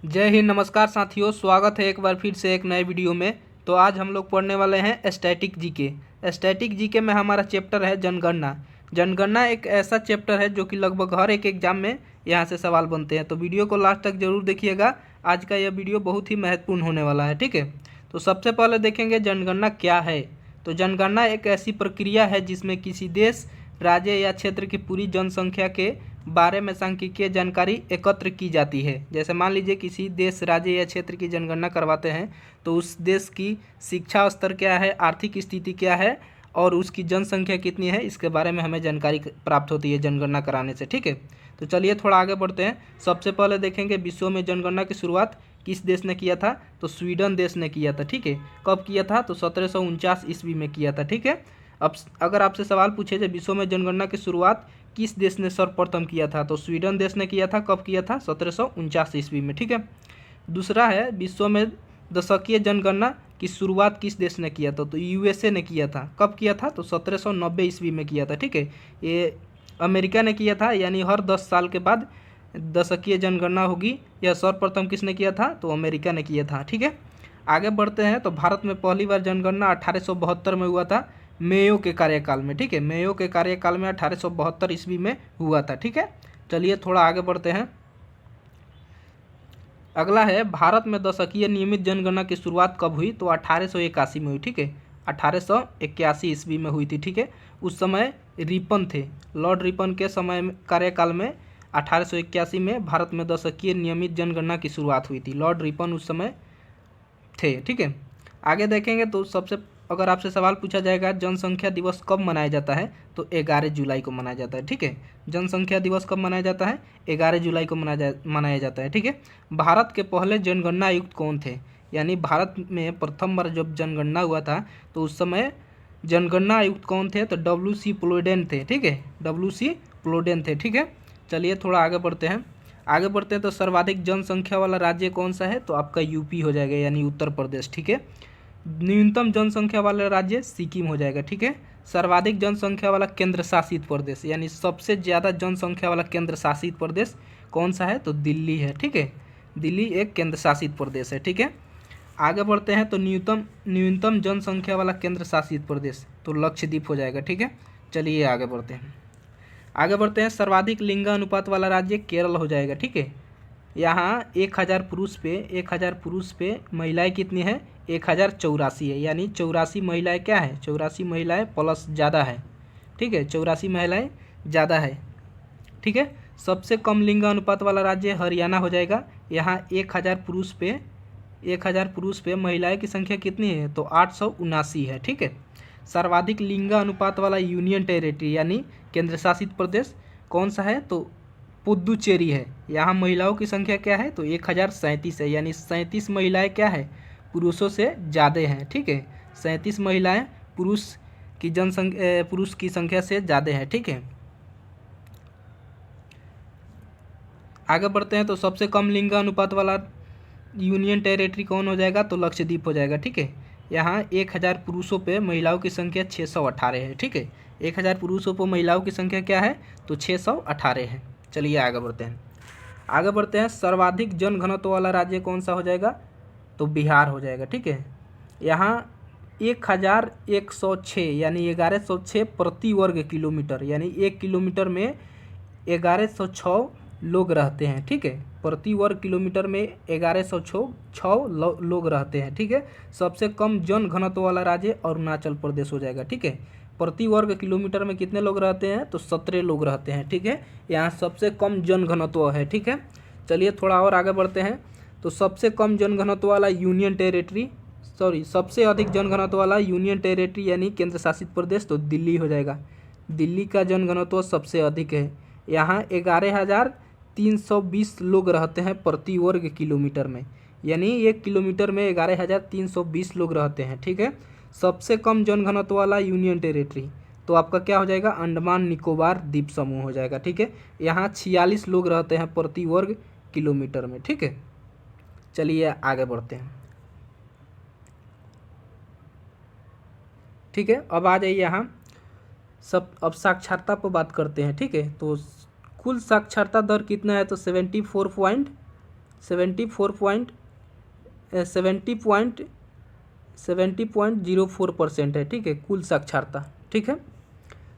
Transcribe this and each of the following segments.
जय हिंद, नमस्कार साथियों। स्वागत है एक बार फिर से एक नए वीडियो में। तो आज हम लोग पढ़ने वाले हैं स्टैटिक जीके। स्टैटिक जीके में हमारा चैप्टर है जनगणना। जनगणना एक ऐसा चैप्टर है जो कि लगभग हर एक एग्जाम में यहाँ से सवाल बनते हैं। तो वीडियो को लास्ट तक जरूर देखिएगा। आज का यह वीडियो बहुत ही महत्वपूर्ण होने वाला है, ठीक है। तो सबसे पहले देखेंगे जनगणना क्या है। तो जनगणना एक ऐसी प्रक्रिया है जिसमें किसी देश, राज्य या क्षेत्र की पूरी जनसंख्या के बारे में सांख्यिकीय जानकारी एकत्र की जाती है। जैसे मान लीजिए किसी देश, राज्य या क्षेत्र की जनगणना करवाते हैं तो उस देश की शिक्षा स्तर क्या है, आर्थिक स्थिति क्या है और उसकी जनसंख्या कितनी है, इसके बारे में हमें जानकारी प्राप्त होती है जनगणना कराने से, ठीक है। तो चलिए थोड़ा आगे बढ़ते हैं। सबसे पहले देखेंगे विश्व में जनगणना की शुरुआत किस देश ने किया था। तो स्वीडन देश ने किया था, ठीक है। कब किया था? तो 1749 ईस्वी में किया था, ठीक है। अब अगर आपसे सवाल पूछे जो विश्व में जनगणना की शुरुआत किस देश ने सर्वप्रथम किया था, तो स्वीडन देश ने किया था। कब किया था? 1749 ईस्वी में, ठीक है। दूसरा है विश्व में दशकीय जनगणना की शुरुआत किस देश ने किया था, तो यूएसए ने किया था। कब किया था? तो 1790 ईस्वी में किया था, ठीक है। ये अमेरिका ने किया था, यानी हर 10 साल के बाद दशकीय जनगणना होगी। यह सर्वप्रथम किसने किया था? तो अमेरिका ने किया था, ठीक है। आगे बढ़ते हैं। तो भारत में पहली बार जनगणना 1872 में हुआ था, मेयो के कार्यकाल में, ठीक है। मेयो के कार्यकाल में 1872 ईस्वी में हुआ था, ठीक है। चलिए थोड़ा आगे बढ़ते हैं। अगला है भारत में दशकीय नियमित जनगणना की शुरुआत कब हुई, तो 1881 में हुई, ठीक है। 1881 ईस्वी में हुई थी, ठीक है। उस समय रिपन थे, लॉर्ड रिपन के समय कार्यकाल में 1881 में भारत में दशकीय नियमित जनगणना की शुरुआत हुई थी। लॉर्ड रिपन उस समय थे, ठीक है। आगे देखेंगे तो सबसे अगर आपसे सवाल पूछा जाएगा जनसंख्या दिवस कब मनाया जाता है, तो 11 जुलाई को मनाया जाता है, ठीक है। जनसंख्या दिवस कब मनाया जाता है? 11 जुलाई को मनाया जाता है, ठीक है। भारत के पहले जनगणना आयुक्त कौन थे? यानी भारत में प्रथम बार जब जनगणना हुआ था तो उस समय जनगणना आयुक्त कौन थे? तो WC प्लोडेन थे, ठीक है। WC प्लोडेन थे, ठीक है। चलिए थोड़ा आगे बढ़ते हैं। आगे बढ़ते हैं तो सर्वाधिक जनसंख्या वाला राज्य कौन सा है? तो आपका यूपी हो जाएगा, यानी उत्तर प्रदेश, ठीक है। न्यूनतम जनसंख्या वाला राज्य सिक्किम हो जाएगा, ठीक है। सर्वाधिक जनसंख्या वाला केंद्र शासित प्रदेश, यानी सबसे ज़्यादा जनसंख्या वाला केंद्र शासित प्रदेश कौन सा है? तो दिल्ली है, ठीक है। दिल्ली एक केंद्र शासित प्रदेश है, ठीक है। आगे बढ़ते हैं। तो न्यूनतम जनसंख्या वाला केंद्र शासित प्रदेश तो लक्षद्वीप हो जाएगा, ठीक है। चलिए आगे बढ़ते हैं। आगे बढ़ते हैं। सर्वाधिक लिंग अनुपात वाला राज्य केरल हो जाएगा, ठीक है। यहाँ 1000 पुरुष पे महिलाएं कितनी है? 1084 है, यानी 84 महिलाएं क्या है? 84 महिलाएं प्लस ज़्यादा है, ठीक है। 84 महिलाएं ज़्यादा है, ठीक है। सबसे कम लिंग अनुपात वाला राज्य हरियाणा हो जाएगा। यहाँ 1000 पुरुष पे महिलाएं की संख्या कितनी है? तो 879 है, ठीक है। सर्वाधिक लिंग अनुपात वाला यूनियन टेरिटरी यानी केंद्र शासित प्रदेश कौन सा है? तो पुदुचेरी है। यहाँ महिलाओं की संख्या क्या है? तो 1037 है, यानी 37 महिलाएं क्या है? पुरुषों से ज़्यादा हैं, ठीक है। 37 महिलाएं पुरुष की संख्या से ज़्यादा है, ठीक है। आगे बढ़ते हैं। तो सबसे कम लिंग अनुपात वाला यूनियन टेरिटरी कौन हो जाएगा? तो लक्षद्वीप हो जाएगा, ठीक है। यहाँ 1000 पुरुषों पे महिलाओं की संख्या 618 है, ठीक है। 1000 पुरुषों पर महिलाओं की संख्या क्या है? तो 618 है। चलिए आगे बढ़ते हैं। आगे बढ़ते हैं। सर्वाधिक जनघनत्व वाला राज्य कौन सा हो जाएगा? तो बिहार हो जाएगा, ठीक है। यहाँ 1106 यानी 1106 प्रति वर्ग किलोमीटर, यानी 1 किलोमीटर में 1106 लोग रहते हैं, ठीक है। प्रति वर्ग किलोमीटर में 1106 लोग रहते हैं, ठीक है। सबसे कम जन घनत्व वाला राज्य अरुणाचल प्रदेश हो जाएगा, ठीक है। प्रति वर्ग किलोमीटर में कितने लोग रहते हैं? तो 17 लोग रहते हैं, ठीक है। यहाँ सबसे कम जन घनत्व है, ठीक है। चलिए थोड़ा और आगे बढ़ते हैं। तो सबसे कम जन घनत्व वाला सबसे अधिक जन घनत्व वाला यूनियन टेरिटरी यानी केंद्र शासित प्रदेश तो दिल्ली हो जाएगा। दिल्ली का जन घनत्व सबसे अधिक है। यहाँ 11,320 लोग रहते हैं प्रति वर्ग किलोमीटर में, यानी 1 किलोमीटर में 11,320 लोग रहते हैं, ठीक है। सबसे कम जन घनत्व वाला यूनियन टेरिटरी तो आपका क्या हो जाएगा? अंडमान निकोबार द्वीप समूह हो जाएगा, ठीक है। यहाँ 46 लोग रहते हैं प्रति वर्ग किलोमीटर में, ठीक है। चलिए आगे बढ़ते हैं, ठीक है। अब आ जाइए यहाँ अब साक्षरता पर बात करते हैं, ठीक है। तो कुल साक्षरता दर कितना है? तो 74.8 70.04% है, ठीक है, कुल साक्षरता, ठीक है।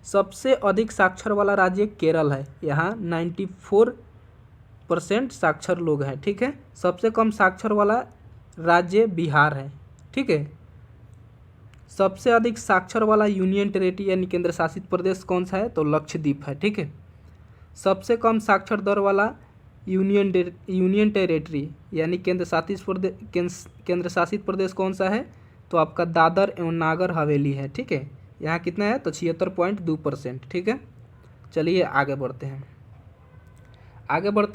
सबसे अधिक साक्षर वाला राज्य केरल है, यहाँ 94% साक्षर लोग हैं, ठीक है। सबसे कम साक्षर वाला राज्य बिहार है, ठीक है। सबसे अधिक साक्षर वाला यूनियन टेरेटरी यानी केंद्र शासित प्रदेश कौन सा है, तो लक्षद्वीप है, ठीक है। सबसे कम साक्षर दर वाला यूनियन टेरेटरी यानी केंद्र शासित प्रदेश कौन सा है, तो आपका दादर एवं नागर हवेली है, ठीक है। यहाँ कितना है, तो 76.2%, ठीक है। चलिए आगे बढ़ते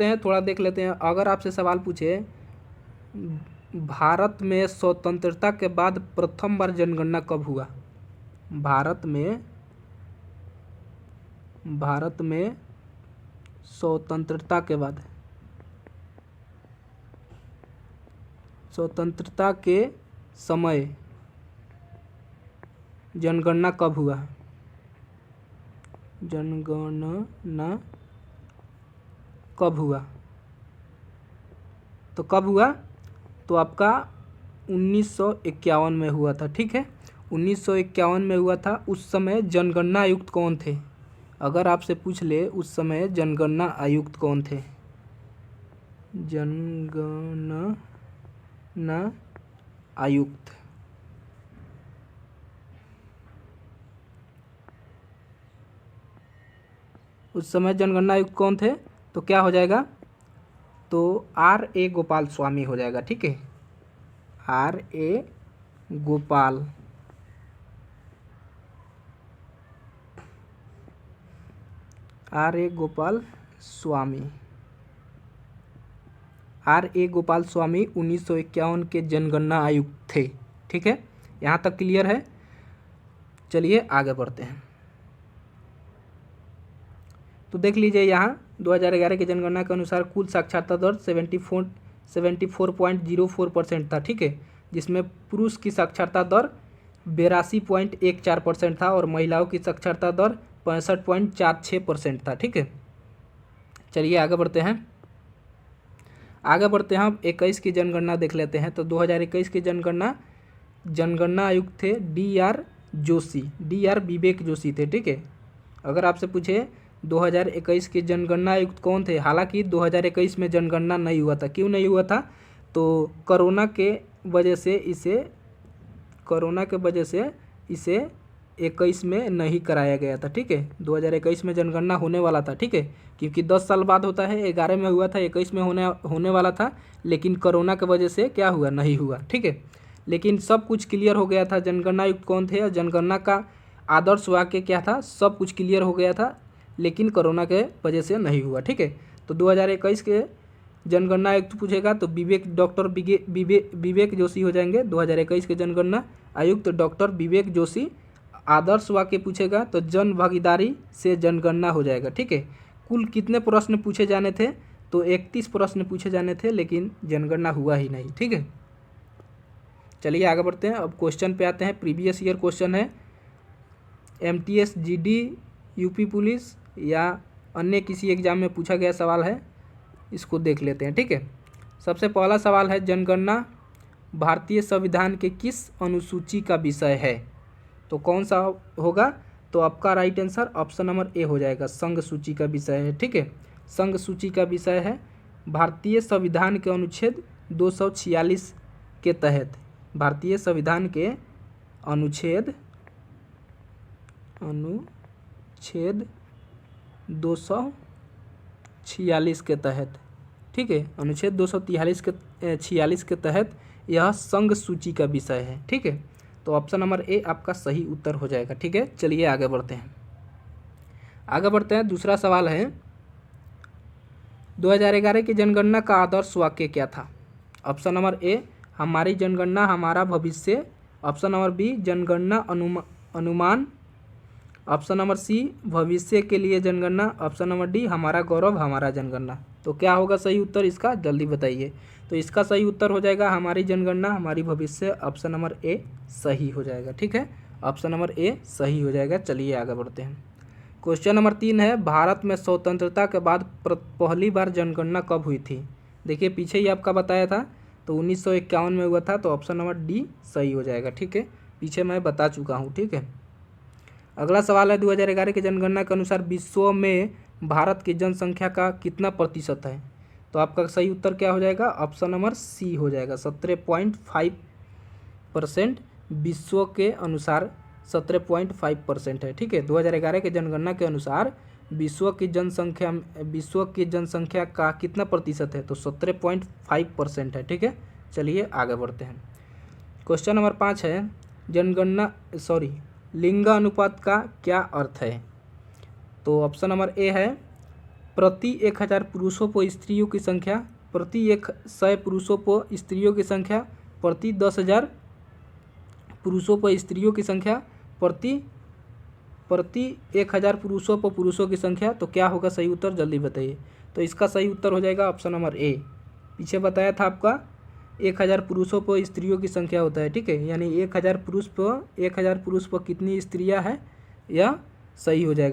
हैं, थोड़ा देख लेते हैं। अगर आपसे सवाल पूछे भारत में स्वतंत्रता के बाद प्रथम बार जनगणना कब हुआ, भारत में स्वतंत्रता के समय जनगणना कब हुआ, तो कब हुआ, तो आपका 1951 में हुआ था, ठीक है। 1951 में हुआ था। उस समय जनगणना आयुक्त कौन थे, अगर आपसे पूछ ले उस समय जनगणना आयुक्त कौन थे, जनगणना आयुक्त, उस समय जनगणना आयुक्त कौन थे, तो क्या हो जाएगा, तो R.A. गोपाल स्वामी हो जाएगा, ठीक है। R.A. गोपाल स्वामी 1951 के जनगणना आयुक्त थे, ठीक है। यहाँ तक क्लियर है। चलिए आगे बढ़ते हैं। तो देख लीजिए यहाँ 2011 की जनगणना के अनुसार कुल साक्षरता दर 74.04% था, ठीक है, जिसमें पुरुष की साक्षरता दर 82.14% था और महिलाओं की साक्षरता दर 65.46% था, ठीक है। चलिए आगे बढ़ते हैं। हम 21 की जनगणना देख लेते हैं। तो 2021 की जनगणना आयुक्त थे DR विवेक जोशी थे, ठीक है। अगर आपसे पूछे 2021 के जनगणना आयुक्त कौन थे, हालांकि 2021 में जनगणना नहीं हुआ था। क्यों नहीं हुआ था, तो कोरोना के वजह से इसे 21 में नहीं कराया गया था, ठीक है। 2021 में जनगणना होने वाला था, ठीक है, क्योंकि 10 साल बाद होता है। 11 में हुआ था, 21 में होने वाला था, लेकिन कोरोना की वजह से क्या हुआ, नहीं हुआ, ठीक है। लेकिन सब कुछ क्लियर हो गया था, जनगणना आयुक्त कौन थे और जनगणना का आदर्श वाक्य क्या था, सब कुछ क्लियर हो गया था, लेकिन कोरोना के वजह से नहीं हुआ, ठीक है। तो 2021 के जनगणना आयुक्त पूछेगा तो डॉक्टर विवेक जोशी हो जाएंगे। 2021 के जनगणना आयुक्त डॉक्टर विवेक जोशी। आदर्श वाक्य पूछेगा तो जन भागीदारी से जनगणना हो जाएगा, ठीक है। कुल कितने प्रश्न पूछे जाने थे, तो 31 प्रश्न पूछे जाने थे, लेकिन जनगणना हुआ ही नहीं, ठीक है। चलिए आगे बढ़ते हैं। अब क्वेश्चन पे आते हैं। प्रीवियस ईयर क्वेश्चन है, MTS GD यूपी पुलिस या अन्य किसी एग्जाम में पूछा गया सवाल है, इसको देख लेते हैं, ठीक है। सबसे पहला सवाल है, जनगणना भारतीय संविधान के किस अनुसूची का विषय है, तो कौन सा होगा, तो आपका right answer option number A हो जाएगा, संघ सूची का विषय है, ठीक है। संघ सूची का विषय है भारतीय संविधान के अनुच्छेद 246 के तहत, भारतीय संविधान के अनुच्छेद 246 के तहत, ठीक है, अनुच्छेद 246 के तहत यह संघ सूची का विषय है, ठीक है। तो ऑप्शन नंबर ए आपका सही उत्तर हो जाएगा, ठीक है। चलिए आगे बढ़ते हैं। दूसरा सवाल है, 2011 की जनगणना का आदर्श वाक्य क्या था। ऑप्शन नंबर ए, हमारी जनगणना हमारा भविष्य। ऑप्शन नंबर बी, जनगणना अनुमान। ऑप्शन नंबर सी, भविष्य के लिए जनगणना। ऑप्शन नंबर डी, हमारा गौरव हमारा जनगणना। तो क्या होगा सही उत्तर इसका, जल्दी बताइए। तो इसका सही उत्तर हो जाएगा हमारी जनगणना हमारी भविष्य। ऑप्शन नंबर ए सही हो जाएगा, ठीक है। ऑप्शन नंबर ए सही हो जाएगा। चलिए आगे बढ़ते हैं। क्वेश्चन नंबर 3 है, भारत में स्वतंत्रता के बाद पहली बार जनगणना कब हुई थी। देखिए पीछे ही आपका बताया था, तो 1951 में हुआ था, तो ऑप्शन नंबर डी सही हो जाएगा। ठीक है, पीछे मैं बता चुका हूँ। ठीक है, अगला सवाल है 2011 की जनगणना के अनुसार विश्व में भारत की जनसंख्या का कितना प्रतिशत है? तो आपका सही उत्तर क्या हो जाएगा? ऑप्शन नंबर सी हो जाएगा। 17.5% विश्व के अनुसार 17.5% है। ठीक है, 2011 की जनगणना के अनुसार विश्व की जनसंख्या का कितना प्रतिशत है? तो 17.5% है। ठीक है, चलिए आगे बढ़ते हैं। क्वेश्चन नंबर 5 है, लिंगानुपात का क्या अर्थ है? तो ऑप्शन नंबर ए है, प्रति 1000 पुरुषों पर स्त्रियों की संख्या, प्रति 100 पुरुषों पर स्त्रियों की संख्या, प्रति 10,000 पुरुषों पर स्त्रियों की संख्या, प्रति 1000 पुरुषों पर पुरुषों की संख्या। तो क्या होगा सही उत्तर? जल्दी बताइए। तो इसका सही उत्तर हो जाएगा ऑप्शन नंबर ए। पीछे बताया था आपका 1000 पुरुषों पर स्त्रियों की संख्या होता है। ठीक है, यानी 1000 पुरुष पर कितनी स्त्रियां हैं, यह सही हो जाएगा।